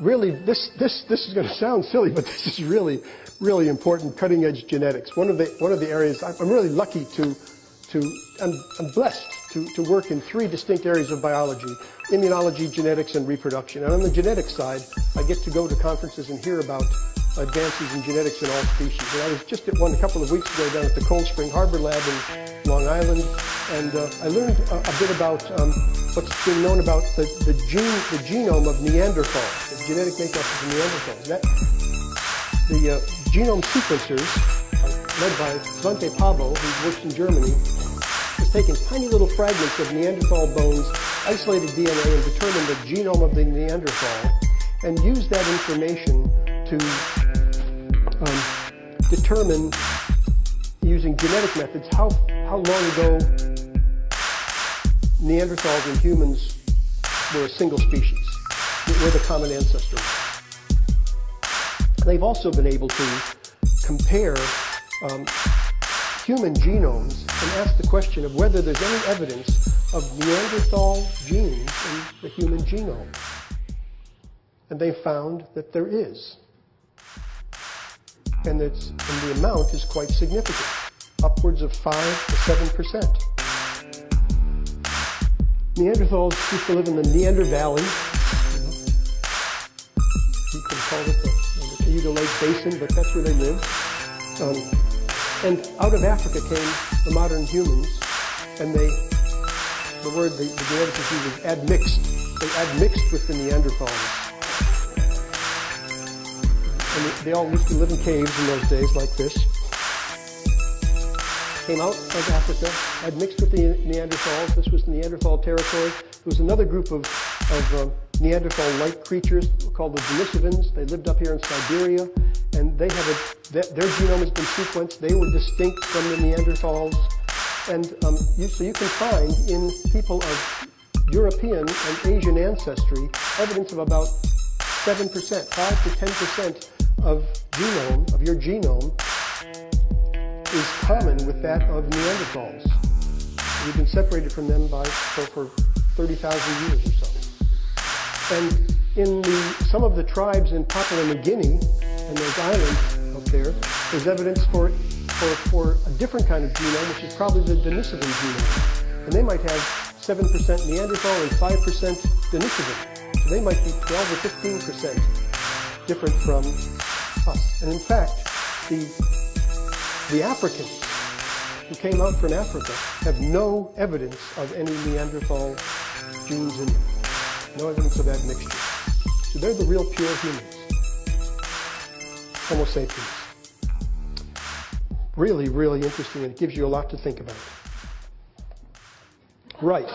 Really, this is going to sound silly, but this is really, really important cutting-edge genetics. One of the areas I'm really lucky I'm blessed to work in 3 distinct areas of biology: immunology, genetics, and reproduction. And on the genetics side, I get to go to conferences and hear about advances in genetics in all species. And I was just at one a couple of weeks ago down at the Cold Spring Harbor Lab in Long Island, and I learned a bit about what's been known about the genome of Neanderthals, the genetic makeup of the Neanderthals. The genome sequencers, led by Svante Pabo, who works in Germany, has taken tiny little fragments of Neanderthal bones, isolated DNA, and determined the genome of the Neanderthal, and used that information to determine, using genetic methods, how long ago Neanderthals and humans were a single species, were the common ancestor. They've also been able to compare human genomes and ask the question of whether there's any evidence of Neanderthal genes in the human genome. And they found that there is. And the amount is quite significant, upwards of 5 to 7%. Neanderthals used to live in the Neander Valley. You could call it the Cayuga Lake Basin, but that's where they lived. And out of Africa came the modern humans, and the geneticists use is admixed. They admixed with the Neanderthals. And they all used to live in caves in those days like this. Came out of Africa, admixed with the Neanderthals. This was Neanderthal territory. There was another group of Neanderthal-like creatures called the Denisovans. They lived up here in Siberia, and they have their genome has been sequenced. They were distinct from the Neanderthals. And so you can find in people of European and Asian ancestry evidence of about 7%, 5 to 10% of your genome is common with that of Neanderthals. We've been separated from them for 30,000 years or so. And in some of the tribes in Papua New Guinea and those islands up there, there's evidence for a different kind of genome, which is probably the Denisovan genome. And they might have 7% Neanderthal and 5% Denisovan. So they might be 12 or 15% different from us. And in fact, the Africans who came out from Africa have no evidence of any Neanderthal genes in them. No evidence of admixture. So they're the real pure humans. Homo sapiens. Really, really interesting, and it gives you a lot to think about. Right.